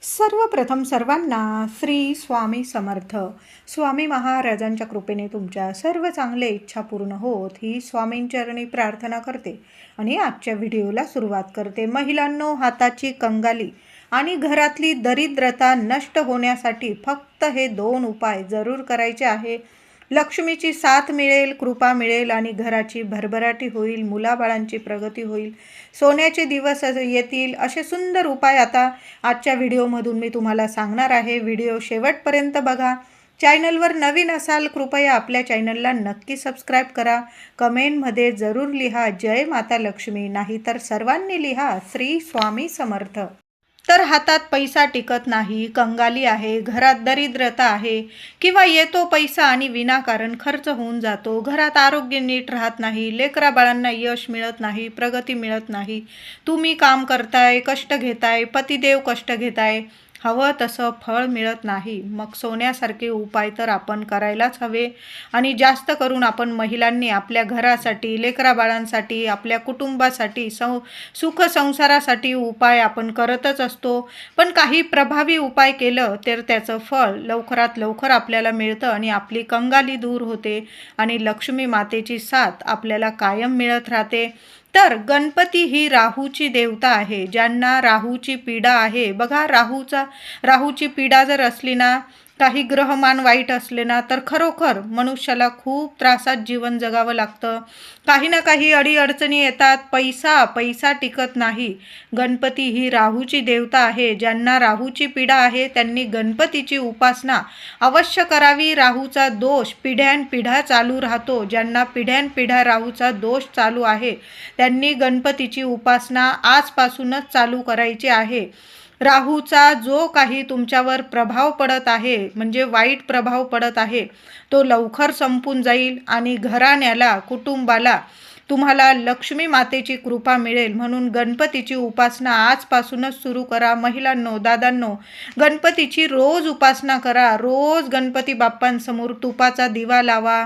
सर्वप्रथम सर्वांना श्री स्वामी समर्थ. स्वामी महाराजांच्या कृपेने तुमच्या सर्व चांगल्या इच्छा पूर्ण होत ही स्वामींचरणी प्रार्थना करते आणि आजच्या व्हिडिओला सुरुवात करते. महिलांनो, हाताची कंगाली आणि घरातली दरिद्रता नष्ट होण्यासाठी फक्त हे 2 उपाय जरूर करायचे आहे. लक्ष्मीची साथ मिळेल, कृपा मिळेल आणि घराची भरभराटी होईल, मुलाबाळांची प्रगती होईल, सोन्याचे दिवस येतील. असे सुंदर उपाय आता आजच्या व्हिडिओमधून मी तुम्हाला सांगणार आहे. व्हिडिओ शेवटपर्यंत बघा. चॅनलवर नवीन असाल कृपया आपल्या चॅनलला नक्की सबस्क्राईब करा. कमेंटमध्ये जरूर लिहा जय माता लक्ष्मी, नाहीतर सर्वांनी लिहा श्री स्वामी समर्थ. तर हातात पैसा टिकत नाही, कंगाली आहे, घरात दरिद्रता आहे किंवा येतो पैसा आणि विनाकारण खर्च होऊन जातो, घरात आरोग्य नीट राहत नाही, लेकराबाळांना यश मिळत नाही, प्रगती मिळत नाही, तुम्ही काम करताय, कष्ट घेताय, पतिदेव कष्ट घेताय, हवं तसं फळ मिळत नाही, मग सोन्यासारखे उपाय तर आपण करायलाच हवे. आणि जास्त करून आपण महिलांनी आपल्या घरासाठी, लेकराबाळांसाठी, आपल्या कुटुंबासाठी, सुख संसारासाठी उपाय आपण करतच असतो. पण काही प्रभावी उपाय केलं तर त्याचं फळ लवकरात लवकर आपल्याला मिळतं आणि आपली कंगाली दूर होते आणि लक्ष्मी मातेची साथ आपल्याला कायम मिळत राहते. तर गणपती ही राहूची देवता आहे. ज्यांना राहूची पीडा आहे, बघा, राहूची पीडा जर असली ना, काही ग्रहमान वाईट असले ना, तर खरोखर मनुष्याला खूप त्रासात जीवन जगावं लागतं. काही ना काही अडीअडचणी येतात, पैसा टिकत नाही. गणपती ही राहूची देवता आहे. ज्यांना राहूची पीडा आहे त्यांनी गणपतीची उपासना अवश्य करावी. राहूचा दोष पिढ्यानपिढ्या चालू राहतो. ज्यांना पिढ्यानपिढ्या राहूचा दोष चालू आहे त्यांनी गणपतीची उपासना आजपासूनच चालू करायची आहे. राहूचा जो काही तुमच्यावर प्रभाव पडत आहे, म्हणजे वाईट प्रभाव पडत आहे, तो लवकर संपून जाईल आणि घराण्याला, कुटुंबाला तुम्हाला लक्ष्मी मातेची कृपा मिळेल. म्हणून गणपतीची उपासना आजपासूनच सुरू करा. महिलांनो, दादांनो, गणपतीची रोज उपासना करा. रोज गणपती बाप्पांसमोर तुपाचा दिवा लावा.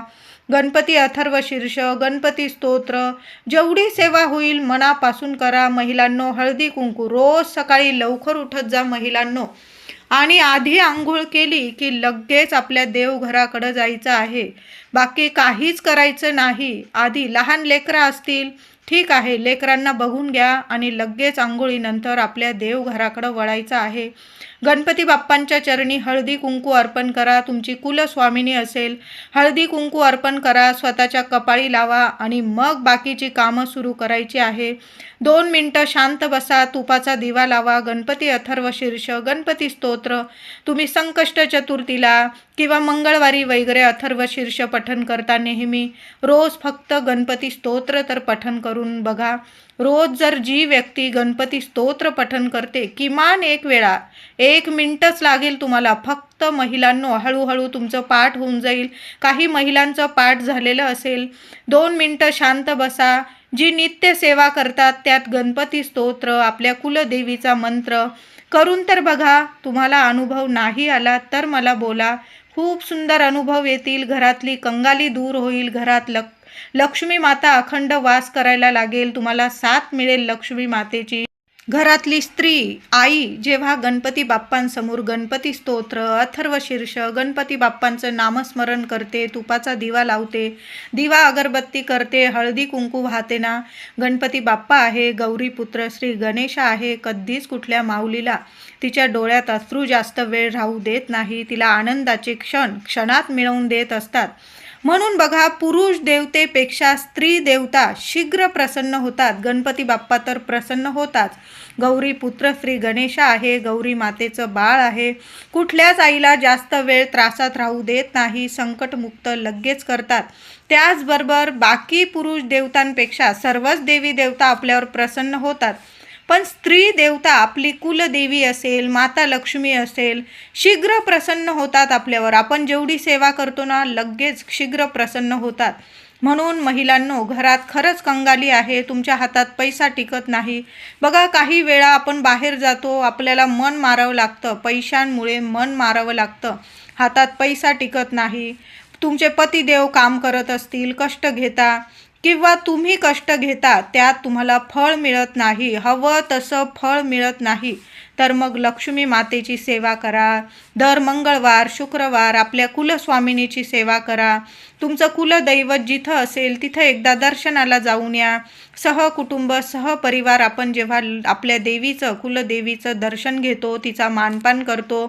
गणपती अथर्वशीर्ष, गणपती स्तोत्र, जेवढी सेवा होईल मनापासून करा. महिलांनो, हळदी कुंकू रोज सकाळी लवकर उठत जा महिलांनो, आणि आधी आंघोळ केली की लगेच आपल्या देवघराकडं जायचं आहे. बाकी काहीच करायचं नाही. आधी लहान लेकरं असतील, ठीक आहे, लेकरांना बघून घ्या आणि लगेच आंघोळीनंतर आपल्या देवघराकडं वळायचं आहे. गणपती बाप्पांच्या चरणी हळदी कुंकू अर्पण करा. तुमची कुलस्वामिनी असेल, हळदी कुंकू अर्पण करा, स्वतःच्या कपाळी लावा आणि मग बाकीची कामं सुरू करायची आहे. 2 मिनटं शांत बसा, तुपाचा दिवा लावा, गणपती अथर्वशीर्ष, गणपती स्तोत्र. तुम्ही संकष्ट चतुर्थीला किंवा मंगळवारी वगैरे अथर्वशीर्ष पठण करता नेहमी. रोज फक्त गणपती स्तोत्र तर पठण करून बघा. रोज जर जी व्यक्ती गणपती स्तोत्र पठण करते, किमान 1 वेळा, 1 मिनटच लागेल तुम्हाला फक्त. महिलांनो, हळूहळू तुमचं पाठ होऊन जाईल. काही महिलांचं पाठ झालेलं असेल, 2 मिनटं शांत बसा. जी नित्य सेवा करतात त्यात गणपती स्तोत्र, आपल्या कुलदेवीचा मंत्र करून तर बघा. तुम्हाला अनुभव नाही आला तर मला बोला. खूप सुंदर अनुभव येतील. घरातली कंगाली दूर होईल. घरात लक्ष्मी माता अखंड वास करायला लागेल. तुम्हाला साथ मिळेल लक्ष्मी मातेची. घरातली स्त्री, आई जेव्हा गणपती बाप्पांसमोर गणपती स्तोत्र, अथर्वशीर्ष, गणपती बाप्पांचं नामस्मरण करते, तुपाचा दिवा लावते, दिवा अगरबत्ती करते, हळदी कुंकू वाहते ना, गणपती बाप्पा आहे, गौरीपुत्र श्री गणेश आहे. कधीच कुठल्या माऊलीला तिच्या डोळ्यात अश्रू जास्त वेळ राहू देत नाही. तिला आनंदाचे क्षणात मिळवून देत असतात. म्हणून बघा, पुरुष देवतेपेक्षा स्त्री देवता शीघ्र प्रसन्न होतात. गणपती बाप्पा तर प्रसन्न होताच. गौरी पुत्र श्री गणेश आहे, गौरी मातेचं बाळ आहे. कुठल्याच आईला जास्त वेळ त्रासात राहू देत नाही. संकटमुक्त लगेच करतात. त्याचबरोबर बाकी पुरुष देवतांपेक्षा सर्वच देवी देवता आपल्यावर प्रसन्न होतात. पण स्त्री देवता, आपली कुलदेवी असेल, माता लक्ष्मी असेल, शीघ्र प्रसन्न होतात आपल्यावर. आपण जेवढी सेवा करतो ना, लगेच शीघ्र प्रसन्न होतात. म्हणून महिलांनो, घरात खरंच कंगाली आहे, तुमच्या हातात पैसा टिकत नाही. बघा, काही वेळा आपण बाहेर जातो, आपल्याला मन मारावं लागतं, पैशांमुळे मन मारावं लागतं, हातात पैसा टिकत नाही. तुमचे पतिदेव काम करत असतील, कष्ट घेता, किंवा तुम्ही कष्ट घेता, त्यात तुम्हाला फळ मिळत नाही, हवं तसं फळ मिळत नाही. तर मग लक्ष्मी मातेची सेवा करा. दर मंगळवार शुक्रवार आपल्या कुलस्वामिनीची सेवा करा. तुमचं कुलदैवत जिथं असेल तिथं एकदा दर्शनाला जाऊन या. सहकुटुंब सहपरिवार आपण जेव्हा आपल्या देवीचं कुलदेवीचं दर्शन घेतो, तिचा मानपान करतो,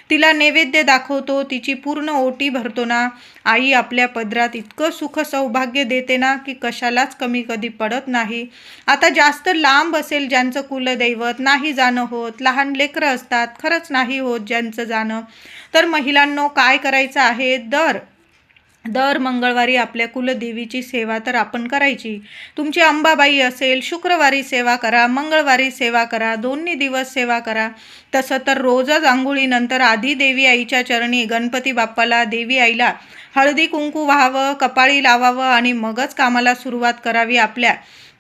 तिला नैवेद्य दाखवतो, तिची पूर्ण ओटी भरतो ना, आई आपल्या पदरात इतकं सुख सौभाग्य देते ना की कशालाच कमी कधी पडत नाही. आता जास्त लांब असेल ज्यांचं कुलदैवत, नाही जाणं होत, लहान लेकरं असतात, खरंच नाही होत ज्यांचं जाणं, तर महिलांनो काय करायचं आहे, दर मंगळवारी आपल्या कुलदेवीची सेवा तर आपण करायची. तुमची अंबाबाई असेल, शुक्रवारी सेवा करा, मंगळवारी सेवा करा, दोन्ही दिवस सेवा करा. तसं तर रोजच आंघोळीनंतर आधी देवी आईच्या चरणी गणपती बाप्पाला, देवी आईला हळदी कुंकू व्हावं, कपाळी लावावं आणि मगच कामाला सुरुवात करावी आपल्या.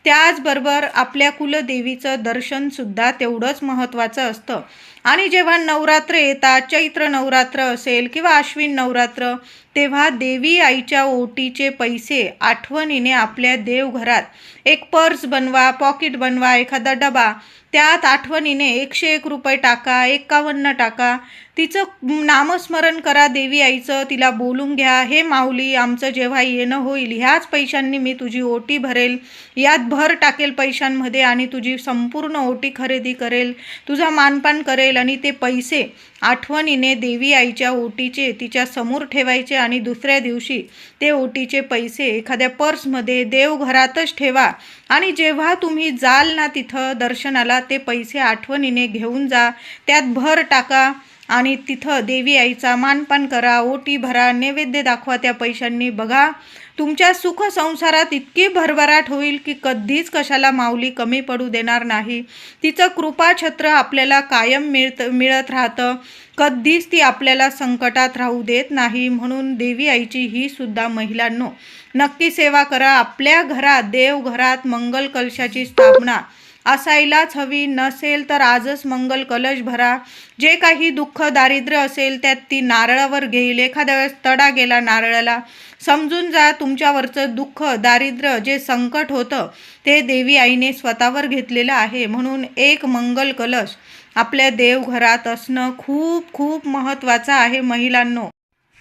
त्याचबरोबर आपल्या कुलदेवीचं दर्शनसुद्धा तेवढंच महत्त्वाचं असतं. आणि जेव्हा नवरात्र येतात, चैत्र नवरात्र असेल किंवा आश्विन नवरात्र, तेव्हा देवी आईच्या ओटीचे पैसे आठवणीने आपल्या देवघरात एक पर्स बनवा, पॉकेट बनवा, एखादा डबा, त्यात आठवणीने 101 रुपये टाका, 51 टाका. तिचं नामस्मरण करा देवी आईचं, तिला बोलून घ्या, हे माऊली आमचं जेव्हा येणं होईल ह्याच पैशांनी मी तुझी ओटी भरेल, यात भर टाकेल पैशांमध्ये आणि तुझी संपूर्ण ओटी खरेदी करेल, तुझा मानपान करेल. आणि ते पैसे आठवणीने देवी आईच्या ओटीचे तिच्या समोर ठेवायचे आणि दुसऱ्या दिवशी ते ओटीचे पैसे एखाद्या पर्समध्ये देवघरातच ठेवा. आणि जेव्हा तुम्ही जाल ना तिथं दर्शनाला, ते पैसे आठवणीने घेऊन जा, त्यात भर टाका आणि तिथं देवी आईचा मानपान करा, ओटी भरा, नैवेद्य दाखवा त्या पैशांनी. बघा तुमच्या सुख संसारात इतकी भरभराट होईल की कधीच कशाला माऊली कमी पडू देणार नाही. तिचं कृपाछत्र आपल्याला कायम मिळत राहतं. कधीच ती आपल्याला संकटात राहू देत नाही. म्हणून देवी आईची ही सुद्धा महिलांनो नक्की सेवा करा. आपल्या घरात देवघरात मंगल कलशाची स्थापना असायलाच हवी. नसेल तर आजच मंगल कलश भरा. जे काही दुःख दारिद्र्य असेल त्यात ती नारळावर घेईल. एखाद्या वेळेस तडा गेला नारळाला, समजून जा तुमच्यावरचं दुःख दारिद्र्य जे संकट होतं ते देवी आईने स्वतःवर घेतलेलं आहे. म्हणून एक मंगल कलश आपल्या देवघरात असणं खूप खूप महत्त्वाचं आहे महिलांनो.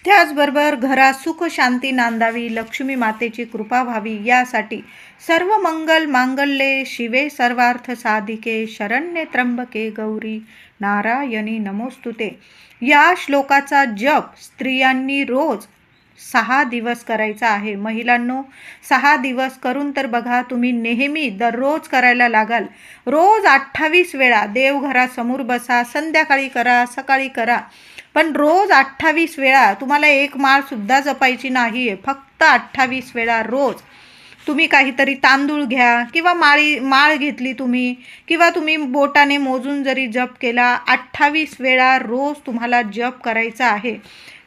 त्याचबरोबर घरात सुख शांती नांदावी, लक्ष्मी मातेची कृपा व्हावी, यासाठी सर्व मंगल मांगल्ये शिवे सर्वार्थ साधिके शरण्ये त्र्यंबके गौरी नारायणी नमोस्तुते या श्लोकाचा जप स्त्रियांनी रोज 6 दिवस करायचा आहे. महिलांनो 6 दिवस करून तर बघा, तुम्ही नेहमी दररोज करायला लागाल. रोज 28 वेळा देवघरासमोर बसा, संध्याकाळी करा, सकाळी करा, पण रोज 28 वेळा. तुम्हाला एक माळसुद्धा जपायची नाही आहे, फक्त 28 वेळा रोज. तुम्ही काहीतरी तांदूळ घ्या किंवा माळ घेतली तुम्ही, किंवा तुम्ही बोटाने मोजून जरी जप केला, 28 वेळा रोज तुम्हाला जप करायचा आहे.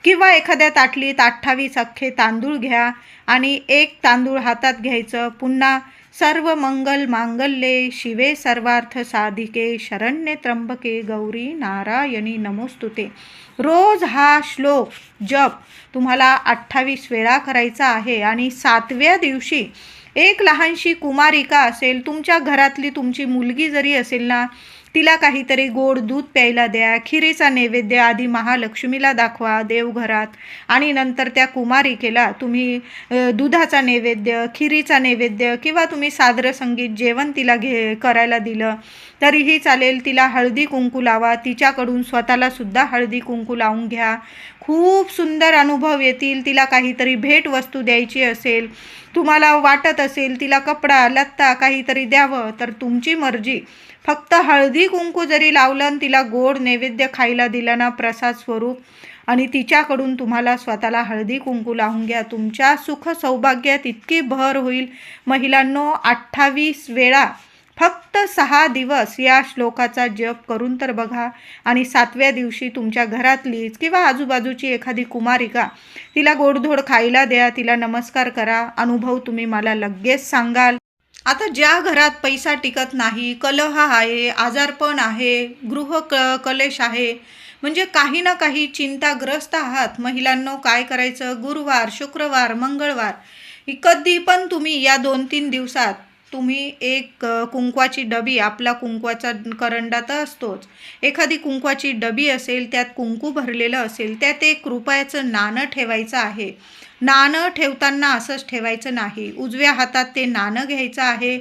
किंवा एखाद्या ताटलीत 28 अख्खे तांदूळ घ्या आणि एक तांदूळ हातात घ्यायचं. पुन्हा सर्व मंगल मांगल्ये शिवे सर्वार्थ साधिके शरण्ये त्र्यंबके गौरी नारायणी नमोस्तुते. रोज हा श्लोक जप तुम्हाला 28 वेळा करायचा आहे. आणि 7व्या दिवशी एक लहानशी कुमारिका असेल, तुमच्या घरातली तुमची मुलगी जरी असेल ना, तिला काहीतरी गोड दूध प्यायला द्या. खिरीचा नैवेद्य आधी महालक्ष्मीला दाखवा देवघरात आणि नंतर त्या कुमारिकेला तुम्ही दुधाचा नैवेद्य, खिरीचा नैवेद्य किंवा तुम्ही सादर संगीत जेवण तिला करायला दिलं तरीही चालेल. तिला हळदी कुंकू लावा, तिच्याकडून स्वतःला सुद्धा हळदी कुंकू लावून घ्या. खूप सुंदर अनुभव येतील. तिला काहीतरी भेटवस्तू द्यायची असेल, तुम्हाला वाटत असेल तिला कपडा लत्ता काहीतरी द्यावं, तर तुमची मर्जी. फक्त हळदी कुंकू जरी लावलं आणि तिला गोड नैवेद्य खायला दिला ना प्रसाद स्वरूप, आणि तिच्याकडून तुम्हाला स्वतःला हळदी कुंकू लावून घ्या, तुमच्या सुख सौभाग्यात इतकी भर होईल. महिलांनो 28 वेळा फक्त 6 दिवस या श्लोकाचा जप करून तर बघा. आणि 7व्या दिवशी तुमच्या घरातलीच किंवा आजूबाजूची एखादी कुमारिका, तिला गोडधोड खायला द्या, तिला नमस्कार करा. अनुभव तुम्ही मला लगेच सांगाल. आता ज्या घरात पैसा टिकत नाही, कलह आहे, आजारपण आहे, कलेश आहे, म्हणजे काही ना काही चिंताग्रस्त आहात महिलांनो, काय करायचं? गुरुवार, शुक्रवार, मंगळवार कधी पण तुम्ही या 2-3 दिवसात तुम्ही एक कुंकवाची डबी, आपला कुंकवाचा करंडा तर असतोच, एखादी कुंकवाची डबी असेल, त्यात कुंकू भरलेलं असेल, त्यात एक रुपयाचं नाणं ठेवायचं आहे. नाणं ठेवताना असंच ठेवायचं नाही, उजव्या हातात ते नाणं घ्यायचं आहे.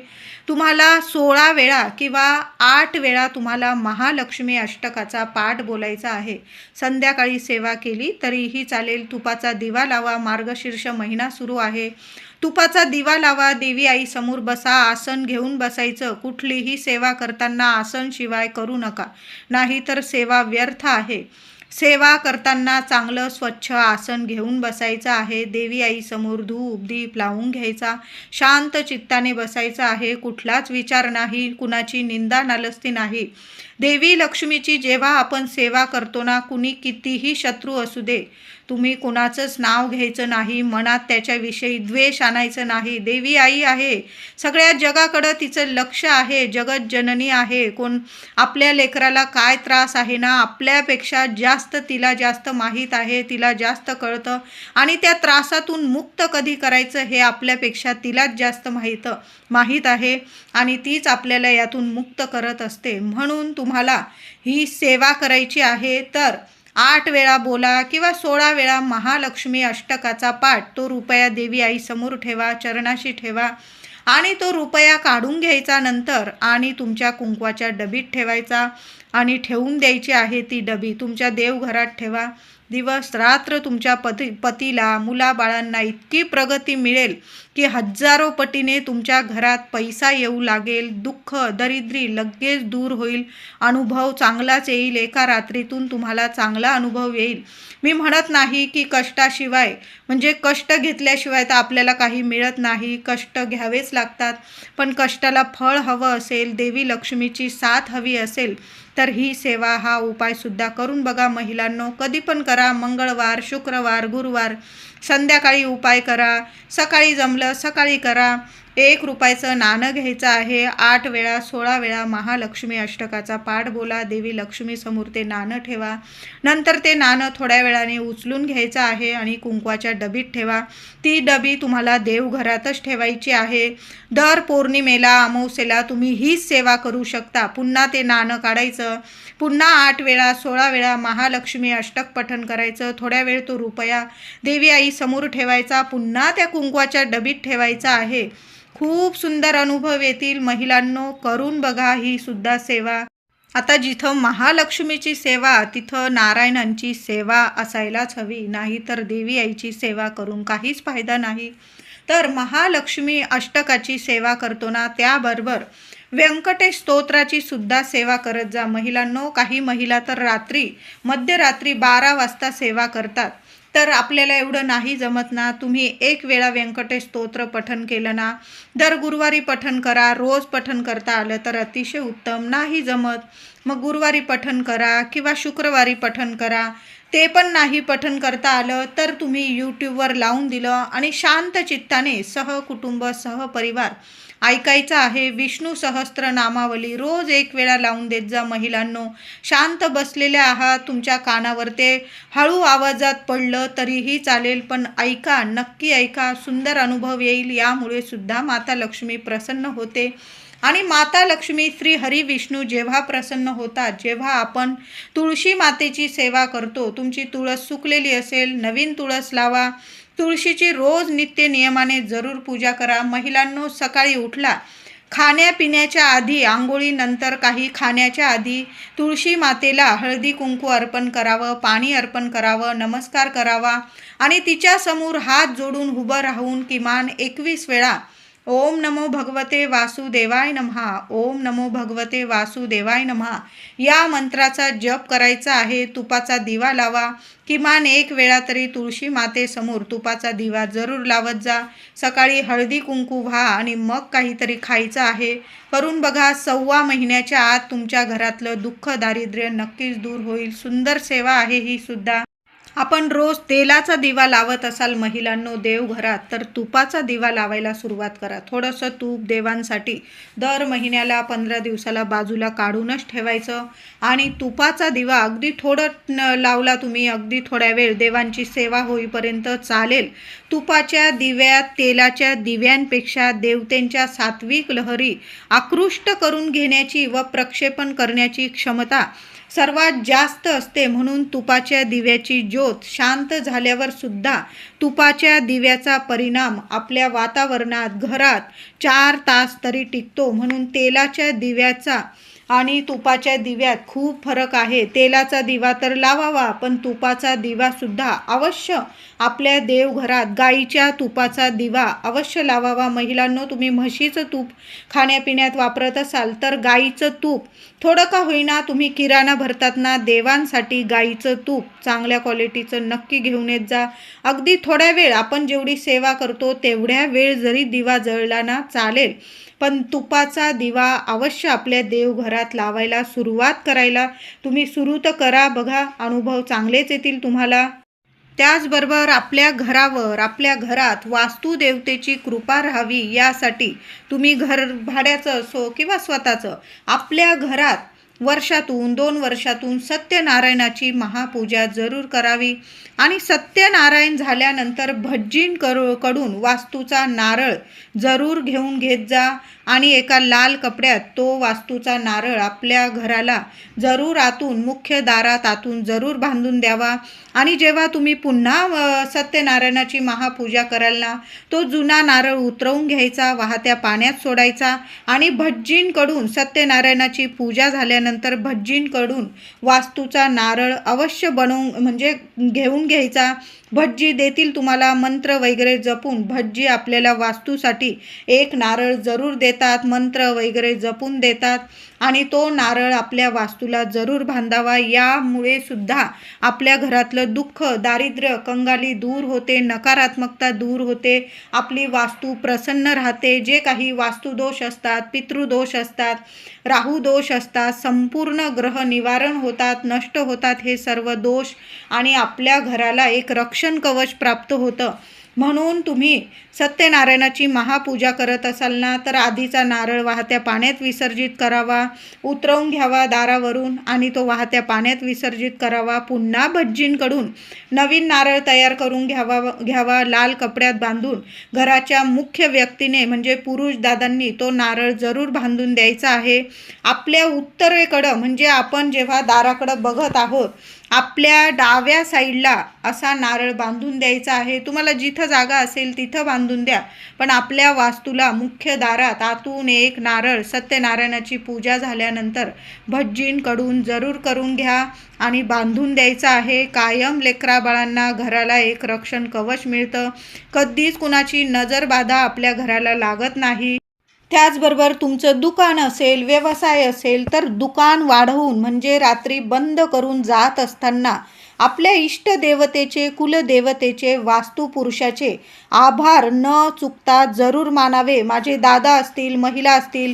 तुम्हाला 16 वेळा किंवा 8 वेळा तुम्हाला महालक्ष्मी अष्टकाचा पाठ बोलायचा आहे. संध्याकाळी सेवा केली तरीही चालेल. तुपाचा दिवा लावा, मार्गशीर्ष महिना सुरू आहे. तुपाचा दिवा लावा, देवी आई समोर बसा, आसन घेऊन बसायचं. कुठलीही सेवा करताना आसन शिवाय करू नका, नाहीतर सेवा व्यर्थ आहे. सेवा करताना चांगलं स्वच्छ आसन घेऊन बसायचं आहे. देवी आई समोर धूप दीप लावून घ्यायचा, शांत चित्ताने बसायचं आहे. कुठलाच विचार नाही, कुणाची निंदा नालस्ती नाही. देवी लक्ष्मीची जेव्हा आपण सेवा करतो ना, कुणी कितीही शत्रू असू दे, तुम्ही कुणाचंच नाव घ्यायचं नाही, मनात त्याच्याविषयी द्वेष आणायचं नाही. देवी आई आहे, सगळ्या जगाकडं तिचं लक्ष आहे, जगत जननी आहे. कोण आपल्या लेकराला काय त्रास आहे ना, आपल्यापेक्षा जास्त तिला जास्त माहीत आहे, तिला जास्त कळतं. आणि त्या त्रासातून मुक्त कधी करायचं हे आपल्यापेक्षा तिलाच जास्त माहीत आहे, आणि तीच आपल्याला यातून मुक्त करत असते. म्हणून तुम्हाला ही सेवा करायची आहे तर 8 वेळा बोला किंवा 16 वेळा महालक्ष्मी अष्टकाचा पाठ. तो रुपया देवी आई समोर ठेवा, चरणाशी ठेवा, आणि तो रुपया काढून घ्यायचा नंतर आणि तुमच्या कुंकवाच्या डबीत ठेवायचा आणि ठेवून द्यायची आहे. ती डबी तुमच्या देवघरात ठेवा. दिवस रात्र तुमच्या पतीला मुलाबाळांना इतकी प्रगती मिळेल की हजारो पटीने तुमच्या घरात पैसा येऊ लागेल. दुःख दरिद्री लगेच दूर होईल. अनुभव चांगलाच येईल. एका रात्रीतून तुम्हाला चांगला अनुभव येईल. मी म्हणत नाही की कष्टाशिवाय, म्हणजे कष्ट घेतल्याशिवाय तर आपल्याला काही मिळत नाही, कष्ट घ्यावेच लागतात. पण कष्टाला फळ हवं असेल, देवी लक्ष्मीची साथ हवी असेल तर ही सेवा, हा उपायसुद्धा करून बघा महिलांनो. कधी पण करा, मंगळवार, शुक्रवार, गुरुवार संध्याकाळी उपाय करा. सकाळी जमलं सकाळी करा. 1 रुपयाचं नाणं घ्यायचं आहे. 8 वेळा 16 वेळा महालक्ष्मी अष्टकाचा पाठ बोला. देवी लक्ष्मी समोर ते नाणं ठेवा. नंतर ते नाणं थोड्या वेळाने उचलून घ्यायचं आहे आणि कुंकवाच्या डबीत ठेवा. ती डबी तुम्हाला देवघरातच ठेवायची आहे. दर पौर्णिमेला अमावस्येला तुम्ही हीच सेवा करू शकता. पुन्हा ते नाणं काढायचं, पुन्हा 8 वेळा 16 वेळा महालक्ष्मी अष्टक पठण करायचं. थोड्या वेळ तो रुपया देवी आई समोर ठेवायचा, पुन्हा त्या कुंकवाच्या डबीत ठेवायचा आहे. खूप सुंदर अनुभव येतील. महिलांनो, करून बघा ही सुद्धा सेवा. आता जिथं महालक्ष्मीची सेवा तिथं नारायणांची सेवा असायलाच हवी, नाही तर देवी आईची सेवा करून काहीच फायदा नाही. तर महालक्ष्मी अष्टकाची सेवा करतो ना, त्याबरोबर व्यंकटेश स्तोत्राची सुद्धा सेवा करत जा महिलांनो. काही महिला तर मध्यरात्री 12 वाजता सेवा करतात. तर आपल्याला एवढं नाही जमत ना, तुम्ही 1 वेळा व्यंकटेश स्तोत्र पठण केलं ना, दर गुरुवारी पठण करा. रोज पठण करता आलं तर अतिशय उत्तम. नाही जमत मग गुरुवारी पठण करा किंवा शुक्रवारी पठण करा. ते पण नाही पठण करता आलं तर तुम्ही यूट्यूबवर लावून दिलं आणि शांत चित्ताने सहकुटुंब सहपरिवार ऐकायचं आहे. विष्णू सहस्त्र नामावली रोज 1 वेळा लावून देत जा महिलांनो. शांत बसलेल्या आहात, तुमच्या कानावर ते हळू आवाजात पडलं तरीही चालेल, पण ऐका, नक्की ऐका. सुंदर अनुभव येईल. यामुळे सुद्धा माता लक्ष्मी प्रसन्न होते. आणि माता लक्ष्मी श्री हरी विष्णू जेव्हा प्रसन्न होतात, जेव्हा आपण तुळशी मातेची सेवा करतो. तुमची तुळस सुकलेली असेल, नवीन तुळस लावा. तुळशीची रोज नित्य नियमाने जरूर पूजा करा. महिलांनो, सकाळी उठला, खाण्यापिण्याच्या आधी, आंघोळीनंतर, काही खाण्याच्या आधी तुळशी मातेला हळदी कुंकू अर्पण करावं, पाणी अर्पण करावं, नमस्कार करावा आणि तिच्यासमोर हात जोडून उभं राहून किमान 21 वेळा ओम नमो भगवते वासुदेवाय नमः, ओम नमो भगवते वासुदेवाय नमः या मंत्राचा जप करायचा आहे. तुपाचा दिवा लावा. किमान 1 वेळा तरी तुळशी मातेसमोर तुपाचा दिवा जरूर लावत जा. सकाळी हळदी कुंकू व्हा आणि मग काहीतरी खायचं आहे. करून बघा. 1.25 महिन्याच्या आत तुमच्या घरातलं दुःख दारिद्र्य नक्कीच दूर होईल. सुंदर सेवा आहे ही सुद्धा. आपण रोज तेलाचा दिवा लावत असाल महिलांनो देवघरात, तर तुपाचा दिवा लावायला सुरुवात करा. थोडंसं तूप देवांसाठी दर महिन्याला 15 दिवसाला बाजूला काढूनच ठेवायचं आणि तुपाचा दिवा अगदी लावला तुम्ही, अगदी थोड्या वेळ देवांची सेवा होईपर्यंत चालेल. तुपाच्या दिव्यात तेलाच्या दिव्यांपेक्षा देवतेंच्या सात्विक लहरी आकृष्ट करून घेण्याची व प्रक्षेपण करण्याची क्षमता सर्वात जास्त असते. म्हणून तुपाच्या दिव्याची ज्योत शांत झाल्यावर सुद्धा तुपाच्या दिव्याचा परिणाम आपल्या वातावरणात, घरात 4 तास तरी टिकतो. म्हणून तेलाच्या दिव्याचा आणि तुपाच्या दिव्यात खूप फरक आहे. तेलाचा दिवा तर लावावा, पण तुपाचा दिवासुद्धा अवश्य आपल्या देवघरात गाईच्या तुपाचा दिवा अवश्य लावावा. महिलांनो, तुम्ही म्हशीचं तूप खाण्यापिण्यात वापरत असाल तर गाईचं तूप थोडं का होईना तुम्ही किराणा भरतात ना, देवांसाठी गाईचं तूप चांगल्या क्वालिटीचं नक्की घेऊन येत जा. अगदी थोड्या वेळ आपण जेवढी सेवा करतो तेवढ्या वेळ जरी दिवा जळला ना चालेल, पण तुपाचा दिवा अवश्य आपल्या देवघरात लावायला सुरुवात करायला तुम्ही सुरू तर करा. बघा, अनुभव चांगलेच येतील तुम्हाला. त्याचबरोबर आपल्या घरावर, आपल्या घरात वास्तुदेवतेची कृपा राहावी यासाठी तुम्ही घर भाड्याचं असो किंवा स्वतःचं, आपल्या घरात वर्षातून 2 वर्षातून सत्यनारायणाची महापूजा जरूर करावी. आणि सत्यनारायण झाल्यानंतर भटजींकडून वास्तूचा नारळ जरूर घेऊन घेत जा आणि एका लाल कपड्यात तो वास्तूचा नारळ आपल्या घराला जरूर आतून, मुख्य दारात आतून जरूर बांधून द्यावा. आणि जेव्हा तुम्ही पुन्हा सत्यनारायणाची महापूजा कराल ना, तो जुना नारळ उतरवून घ्यायचा, वाहत्या पाण्यात सोडायचा आणि भटजींकडून सत्यनारायणाची पूजा झाल्यानंतर भटजींकडून वास्तूचा नारळ अवश्य म्हणजे घेऊन घ्यायचा. भटजी देतील तुम्हाला मंत्र वगैरे जपून. भटजी आपल्याला वास्तूसाठी एक नारळ जरूर देतात, मंत्र वगैरे जपून देतात आणि तो नारळ आपल्या वास्तूला जरूर बांधावा. यामुळे सुद्धा आपल्या घरातलं दुःख, दारिद्र्य, कंगाली दूर होते, नकारात्मकता दूर होते, आपली वास्तू प्रसन्न राहते. जे काही वास्तुदोष असतात, पितृदोष असतात, राहुदोष असतात, संपूर्ण ग्रह निवारण होतात, नष्ट होतात हे सर्व दोष आणि आपल्या घराला एक रक्षण कवच प्राप्त होतं. म्हणून तुम्ही सत्यनारायणाची महापूजा करत असाल ना, तर आधीचा नारळ वाहत्या पाण्यात विसर्जित करावा, उतरवून घ्यावा दारावरून आणि तो वाहत्या पाण्यात विसर्जित करावा. पुन्हा भटजींकडून नवीन नारळ तयार करून घ्यावा लाल कपड्यात बांधून. घराच्या मुख्य व्यक्तीने म्हणजे पुरुष दादांनी तो नारळ जरूर बांधून द्यायचा आहे. आपल्या उत्तरेकडं म्हणजे आपण जेव्हा दाराकडं बघत आहोत, आपल्या डाव्या साईडला असा नारळ बांधून द्यायचा आहे. तुम्हाला जिथं जागा असेल तिथं बांधून द्या, पण आपल्या वास्तूला मुख्य दारात आतून एक नारळ सत्यनारायणाची पूजा झाल्यानंतर भटजींकडून जरूर करून घ्या आणि बांधून द्यायचा आहे. कायम लेकराबाळांना घराला एक रक्षण कवच मिळतं. कधीच कुणाची नजरबाधा आपल्या घराला लागत नाही. त्याचबरोबर तुमचं दुकान असेल, व्यवसाय असेल, तर दुकान वाढवून म्हणजे रात्री बंद करून जात असताना आपल्या इष्टदेवतेचे, कुलदेवतेचे, वास्तुपुरुषाचे आभार न चुकता जरूर मानावे. माझे दादा असतील, महिला असतील,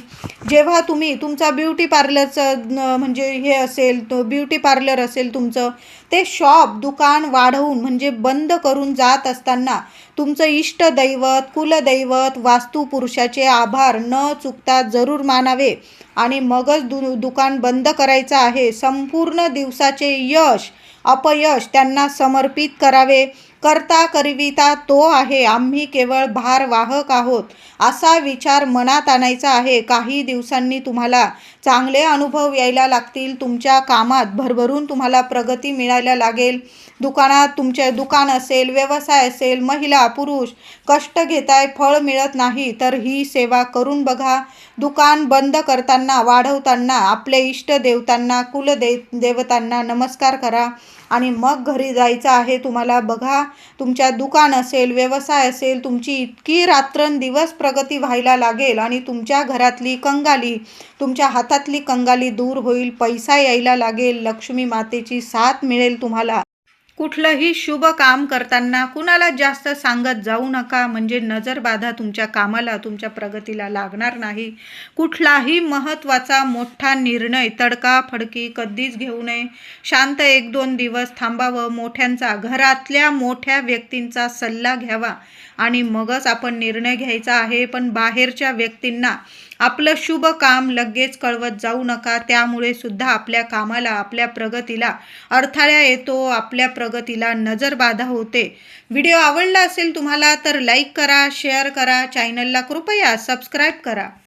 जेव्हा तुम्ही तुमचा ब्युटी पार्लरचं म्हणजे हे असेल, तो ब्युटी पार्लर असेल तुमचं, ते शॉप, दुकान वाढवून म्हणजे बंद करून जात असताना तुमचं इष्टदैवत, कुलदैवत, वास्तुपुरुषाचे आभार न चुकता जरूर मानावे आणि मगच दुकान बंद करायचं आहे. संपूर्ण दिवसाचे यश, अपयश त्यांना समर्पित करावे. करता करविता तो आहे, आम्ही केवळ भारवाहक आहोत असा विचार मनात आणायचा आहे. काही दिवसांनी तुम्हाला चांगले अनुभव यायला लागतील. तुमच्या कामात भरभरून तुम्हाला प्रगती मिळायला लागेल. दुकानात तुमचे दुकान असेल, व्यवसाय असेल, महिला पुरुष कष्ट घेताय, फळ मिळत नाही, तर ही सेवा करून बघा. दुकान बंद करताना, वाढवताना आपल्या इष्टदेवतांना, कुलदेवतांना नमस्कार करा आणि मग घरी जायचं आहे तुम्हाला. बघा, तुमच्या दुकान असेल, व्यवसाय असेल, तुमची इतकी रात्रंदिवस प्रगती व्हायला लागेल आणि तुमच्या घरातली कंगाली, तुमच्या हातातली कंगाली दूर होईल, पैसा यायला लागेल, लक्ष्मी मातेची साथ मिळेल तुम्हाला. कुठलंही शुभ काम करताना कुणाला जास्त सांगत जाऊ नका, म्हणजे नजरबाधा तुमच्या कामाला, तुमच्या प्रगतीला लागणार नाही. कुठलाही महत्त्वाचा मोठा निर्णय तडकाफडकी कधीच घेऊ नये. शांत 1-2 दिवस थांबावं, मोठ्यांचा, घरातल्या मोठ्या व्यक्तींचा सल्ला घ्यावा आणि मगच आपण निर्णय घ्यायचा आहे. पण बाहेरच्या व्यक्तींना आपलं शुभ काम लगेच कळवत जाऊ नका. त्यामुळे सुद्धा आपल्या कामाला, आपल्या प्रगतीला अडथळा येतो, आपल्या प्रगतीला नजरबाधा होते. व्हिडिओ आवडला असेल तुम्हाला तर लाईक करा, शेअर करा, चॅनलला कृपया सबस्क्राईब करा.